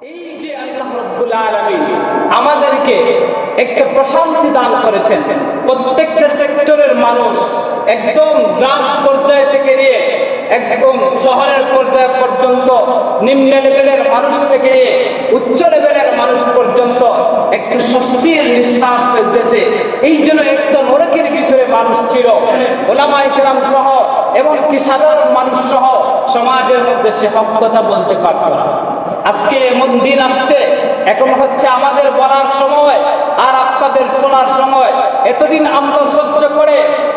এই যে আল্লাহ রাব্বুল আলামিন আমাদেরকে একটা প্রশান্তি দান করেছেন, প্রত্যেকটা সেক্টরের মানুষ একদম গ্রাম পর্যায় থেকে নিয়ে একদম শহরের পর্যায় পর্যন্ত, নিম্ন লেভেলের মানুষ থেকে নিয়ে উচ্চ লেভেলের মানুষ পর্যন্ত একটা স্বস্তির নিঃশ্বাস ফেলতেছে। এই জন্য একটা নরকের ভিতরে মানুষ ছিল, ওলামায়ে কেরাম সহ এমনকি সাধারণ মানুষ সহ সমাজের মধ্যে সে হক কথা বলতে পারত না। আজকে এমন দিন আসছে, এখন হচ্ছে আমাদের বলার সময় আর আপনাদের শোনার সময়। এতদিন আমরা সহ্য করে,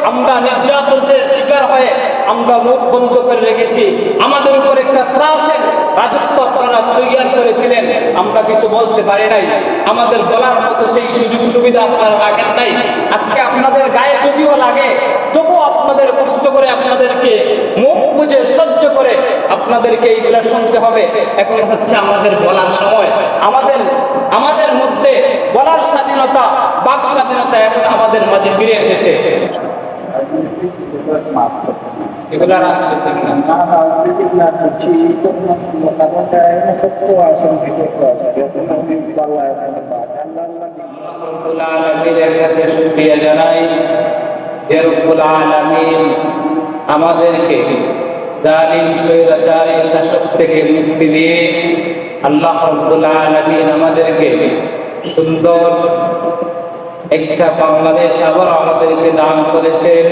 আমরা নির্যাতনের শিকার হয়ে আমরা মুখ বন্ধ করে রেখেছি। আমাদের উপর একটা ত্রাসের রাজত্ব আপনারা তৈরি করেছিলেন, আমরা কিছু বলতে পারি নাই। আমাদের বলার মতো সেই সুযোগ সুবিধা আপনারা রাখেন নাই। আজকে আপনাদের গায়ে যদিও লাগে, তবুও আপনাদের কষ্ট করে আপনাদেরকে মুখ বুঝে সহ্য করে আপনাদেরকে এইগুলা শুনতে হবে। এখন হচ্ছে আমাদের বলার সময়। আমাদের মধ্যে বলার স্বাধীনতা, বাক স্বাধীনতা এখন আমাদের মাঝে ফিরে এসেছে। এগুলা রাজনৈতিক না, রাজনৈতিক না করছি শুকরিয়া জানাই যে রব্বুল আলামিন আমাদেরকে জালিম স্বৈরাচারী শাসক থেকে মুক্তি দিয়ে আল্লাহ রব্বুল আলামিন আমাদেরকে সুন্দর একটা বাংলাদেশ আবার আমাদেরকে দান করেছেন।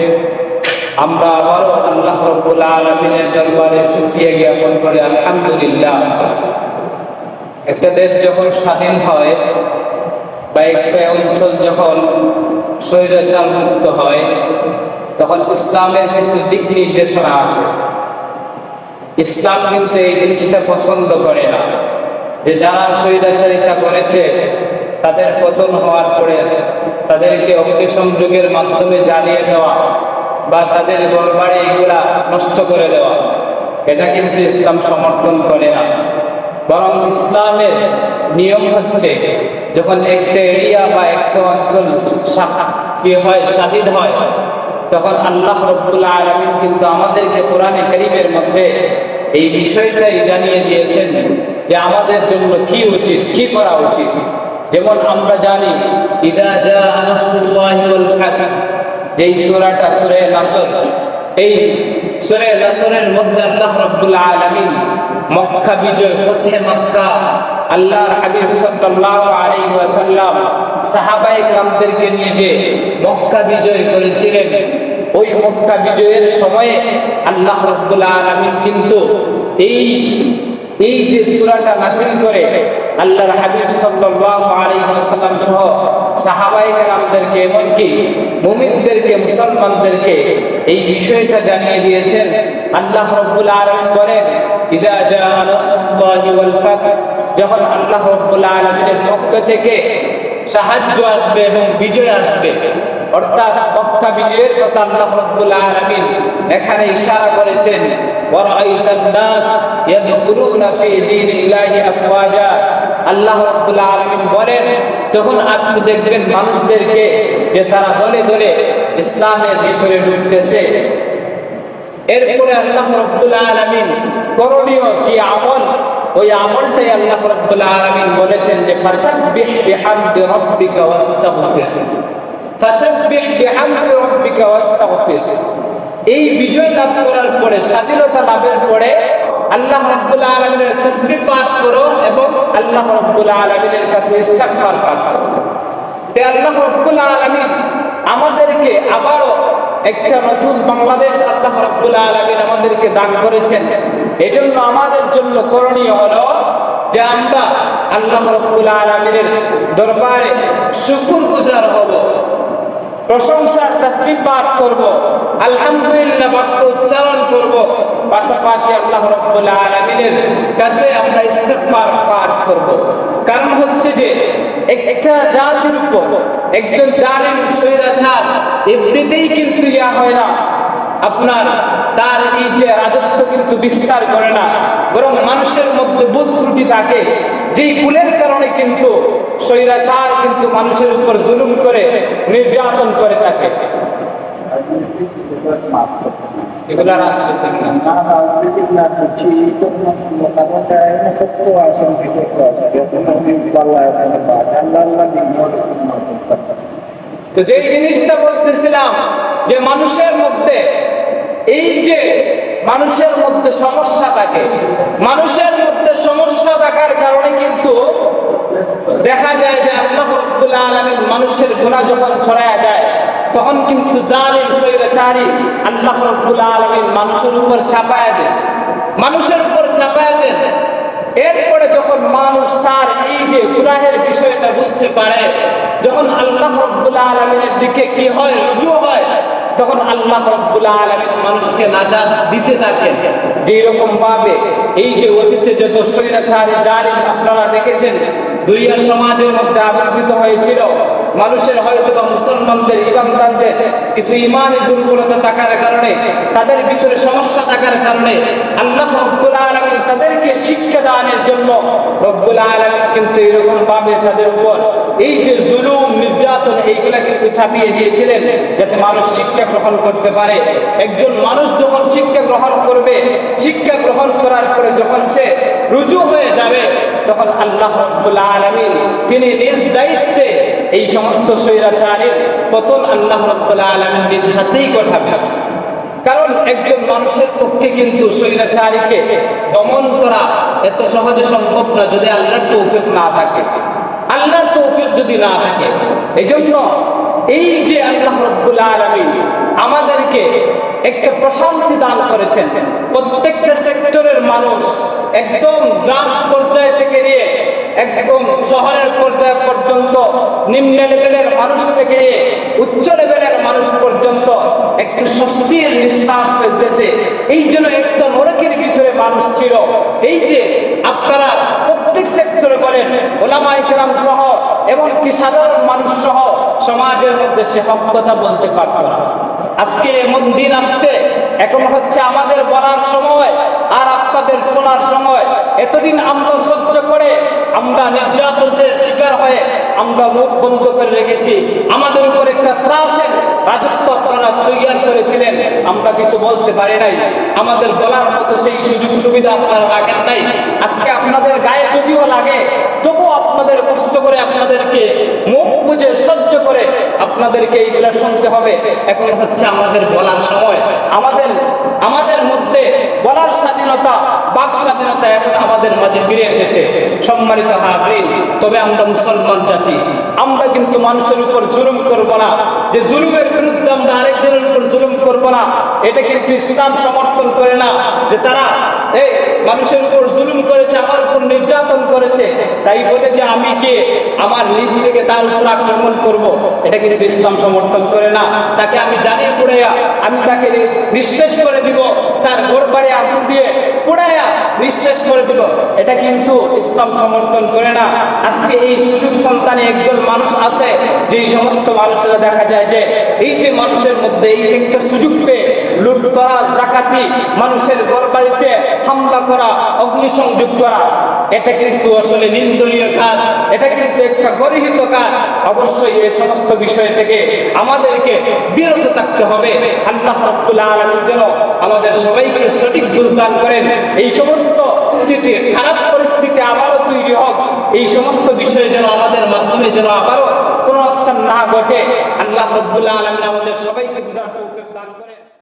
আমরা আবারও আল্লাহ রব্বুল আলামিনের দরবারে শুকরিয়া জ্ঞাপন করি আলহামদুলিল্লাহ। একটা দেশ যখন স্বাধীন হয় বা একটা অঞ্চল যখন স্বৈরাচার মুক্ত হয়, তখন ইসলামের কিছু দিক নির্দেশনা আছে। ইসলাম কিন্তু এই জিনিসটা পছন্দ করে না যে যারা স্বৈরাচারিতা করেছে তাদের পতন হওয়ার পরে তাদেরকে অগ্নিসংযোগের মাধ্যমে জ্বালিয়ে দেওয়া বা তাদের ঘরবাড়ি এগুলা নষ্ট করে দেওয়া, এটা কিন্তু ইসলাম সমর্থন করে না। বরং ইসলামের নিয়ম হচ্ছে যখন একটা এরিয়া বা একটা অঞ্চল স্বাধীন হয়, তখন আল্লাহ রব্বুল আলামিন কিন্তু আমাদেরকে কোরআনে কারীমের মধ্যে এই বিষয়টাই জানিয়ে দিয়েছেন যে আমাদের জন্য কি উচিত, কি করা উচিত। যেমন আমরা জানি ইযা জাআ নাসরুল্লাহি ওয়াল ফাতহ, যেই সূরাটা সূরা নাসর, এই সূরা নাসরের মধ্যে আল্লাহ রাব্বুল আলামিন মক্কা বিজয়, ফতহে মক্কা, আল্লাহর হাবিব সাল্লাল্লাহু আলাইহি ওয়াসাল্লাম সাহাবায়ে কেরামদেরকে নিয়ে যে মক্কা বিজয় করেছিলেন, ওই মক্কা বিজয়ের সময়ে আল্লাহ রাব্বুল আলামিন কিন্তু এই যে সূরাটা নাযিল করে আল্লাহর হাবিব সাল্লাল্লাহু আলাইহি ওয়াসাল্লাম সহ সাহাবায়ে কেরামদেরকে, এমনকি মুমিনদেরকে, মুসলমানদেরকে এই বিষয়টা জানিয়ে দিয়েছেন। আল্লাহ রাব্বুল আলামিন বলেন ইযা জাআ নাসরুল্লাহি ওয়াল ফাতহ, যখন আল্লাহ রাব্বুল আলামিনের পক্ষ থেকে সাহায্য আসবে এবং বিজয় আসবে, অর্থাৎ মক্কা বিজয়ের কথা আল্লাহ রাব্বুল আলামিন এখানে ইশারা করেছেন। ওয়ারাআইতান নাস ইয়াদখুলুনা ফি দীনিল্লাহি আফওয়াজা, আল্লাহ রাব্বুল আলামিন বলেন তখন আপনি দেখবেন মানুষদেরকে যে তারা দলে দলে ইসলামের ভিতরে ঢুকতেছে। এরপরে আল্লাহ রাব্বুল আলামিন করণীয় কি আমল, ওই আমলটাই আল্লাহ রাব্বুল আলামিন বলেছেন যে ফাসাব্বিহ বিহামদি রাব্বিকা ওয়াস্তাগফির, ফাসাব্বিহ বিহামদি রাব্বিকা ওয়াস্তাগফির। এই বিজয় লাভ করার পরে, স্বাধীনতা লাভের পরে আল্লাহ রাব্বুল আলামিনের তাসবিহ পাঠ করো এবং আল্লাহ রাব্বুল আলামিনের কাছে ইস্তিগফার পাঠ করো। তে আল্লাহ রাব্বুল আলামিন আমাদেরকে আবারও একটা নতুন বাংলাদেশ আল্লাহ রাব্বুল আলামিন আমাদেরকে দান করেছেন। এজন্য আমাদের জন্য করণীয় হলো যে আমরা আল্লাহ রাব্বুল আলামিনের দরবারে শুকরগুজার হব, প্রশংসার তাসবিহ পাঠ করব, আলহামদুলিল্লাহ বাক্য উচ্চারণ করব, পাশাপাশি আল্লাহ রাব্বুল আলামিনের কাছে আমরা ইস্তিগফার পাঠ করব। কারণ হচ্ছে যে একটা জাতির উপর একজন জালিম স্বৈরাচার এমনিতেই কিন্তু হয় না, আপনার তার এই যে রাজত্ব কিন্তু বিস্তার করে না, বরং মানুষের মধ্যে বুদ্ধি ত্রুটি থাকে, যেই ভুলের কারণে কিন্তু স্বৈরাচার কিন্তু মানুষের উপর জুলুম করে নির্যাতন করে থাকে। রাজনৈতিক বিভাগ মাফ করতে না। এগুলা রাজনৈতিক না। না রাজনৈতিক না করছি কারণ এখানে সত্য আছে বিগত আছে যখন আমি পাল্লা এখানে বাদ আল্লাহ আল্লাহ দিন তো যে জিনিসটা বলতেছিলাম যে মানুষের মধ্যে এই যে মানুষের মধ্যে সমস্যা থাকে, মানুষের মধ্যে সমস্যা থাকার কারণে কিন্তু দেখা যায় যে আল্লাহ রাব্বুল আলামিন মানুষের গুনাহ যখন ছড়ায়া যায় তখন কিন্তু জালিম স্বৈরাচারী আল্লাহ রাব্বুল আলামিন মানুষের উপর চাপায়া দেন, মানুষের উপর চাপায়া দেন। এরপরে যখন মানুষ তার এই যে গুনাহের বিষয়টা বুঝতে পারে, যখন আল্লাহ রাব্বুল আলামিনের দিকে কি হয়, রুজু হয়, তখন আল্লাহ রাব্বুল আলামিন মানুষকে নাজাত দিতে থাকেন। যেরকম ভাবে এই যে অতীতে যত স্বৈরাচারী জালিম আপনারা দেখেছেন দুনিয়ার সমাজের মধ্যে আবির্ভূত হয়েছিল, মানুষের হয়তো বা মুসলমানদের ইমানদারদের কিছু ইমানের দুর্বলতা থাকার কারণে, তাদের ভিতরে সমস্যা থাকার কারণে আল্লাহ রাব্বুল আলামিন তাদেরকে শিক্ষা দানের জন্য রব্বুল আলামিন কিন্তু এরকম ভাবে তাদের উপর এই যে জুলুম নির্যাতন এইগুলা কিন্তু চাপিয়ে দিয়েছিলেন যাতে মানুষ শিক্ষা গ্রহণ করতে পারে। একজন মানুষ যখন শিক্ষা গ্রহণ করবে, শিক্ষা গ্রহণ করার পরে যখন সে রুজু হয়ে যাবে তখন আল্লাহ রাব্বুল আলামিন তিনি নিজ দায়িত্বে এই সমস্ত স্বৈরাচারীর পতন আল্লাহ রাব্বুল আলামিন নিজ হাতেই ঘটাবেন। কারণ একজন মানুষের পক্ষে কিন্তু স্বৈরাচারীকে দমন করা এত সহজে সম্ভব না যদি আল্লাহর তৌফিক না থাকে, আল্লাহর তৌফিক যদি না থাকে। এইজন্য এই যে আল্লাহ রাব্বুল আলামিন আমাদেরকে একটা প্রশান্তি দান করেছেন, প্রত্যেকটা সেক্টরের মানুষ একদম গ্রাম পর্যায় থেকে নিয়ে একদম শহরের পর্যায় পর্যন্ত, নিম্ন লেভেলের মানুষ থেকে নিয়ে উচ্চ লেভেলের মানুষ পর্যন্ত একটু স্বস্তির নিঃশ্বাস ফেলতেছে। এই জন্য একটা নরকের ভিতরে মানুষ ছিল। এই যে আপনারা প্রত্যেক সেক্টরে বলেন ওলামায়ে কেরাম সহ এমনকি সাধারণ মানুষ সহ সমাজের মধ্যে সে হক কথা বলতে পারত না। আজকে এমন দিন আসছে, এখন হচ্ছে আমাদের বলার সময় আর আপনাদের শোনার সময়। এতদিন আমরা সহ্য করে, আমরা নির্যাতনের শিকার হয়ে আমরা মুখ বন্ধ করে রেখেছি, আমাদের উপর একটা ত্রাসের রাজত্ব আপনারা তৈরি করেছিলেন, আমরা কিছু বলতে পারি নাই, আমাদের বলার মতো সেই সুযোগ সুবিধা আপনারা রাখেন নাই। আজকে আপনাদের গায়ে যদিও লাগে তবুও আপনাদের কষ্ট করে আপনাদেরকে মুখ বুঝে সহ্য করে আপনাদেরকে এইগুলা শুনতে হবে। এখন হচ্ছে আমাদের বলার সময়, আমাদের মধ্যে বলার স্বাধীনতা, বাক স্বাধীনতা এখন আমাদের মাঝে ফিরে এসেছে। সম্মানিত হাজির, তবে আমরা মুসলমান জাতি, আমরা কিন্তু মানুষের উপর জুলুম করব না। যে জুলুমের বিরুদ্ধে আমরা আরেকজনের উপর জুলুম করব না, এটা কিন্তু ইসলাম সমর্থন করে না। যে তারা এই মানুষের উপর জুলুম করেছে, আমার উপর নির্যাতন করেছে, তাই বলে যে আমি গিয়ে আমার নিজ থেকে তার উপর আক্রমণ করব, এটা কিন্তু ইসলাম সমর্থন করে না। তাকে আমি জানিয়ে পুড়াইয়া আমি তাকে নিঃশেষ করে দিব, তার ঘর বাড়ি আগুন দিয়ে পুড়াইয়া নিঃশেষ করে দিব, এটা কিন্তু ইসলাম সমর্থন করে না। আজকে এই সুযোগ সন্তানে একজন মানুষ আছে, যে সমস্ত মানুষেরা দেখা যায় যে এই যে মানুষের মধ্যে এই একটা সুযোগ পেয়ে লুটতরাজ, ডাকাতি, মানুষের ঘর বাড়িতে হামলা করা, অগ্নিসংযোগ করা, এটা কিন্তু আসলে নিন্দনীয় কাজ, এটা কিন্তু একটা গর্হিত কাজ। অবশ্যই এই সমস্ত বিষয় থেকে আমাদেরকে বিরত থাকতে হবে। আল্লাহ রাব্বুল আলামিন যেন আমাদের সবাইকে সঠিক বুঝদান করেন। এই সমস্ত স্থিতি, খারাপ পরিস্থিতি আবারও তৈরি হোক, এই সমস্ত বিষয়ে যেন আমাদের মাধ্যমে যেন আবারও কোনো একটা না ঘটে। আল্লাহ রাব্বুল আলামিন আমাদের সবাই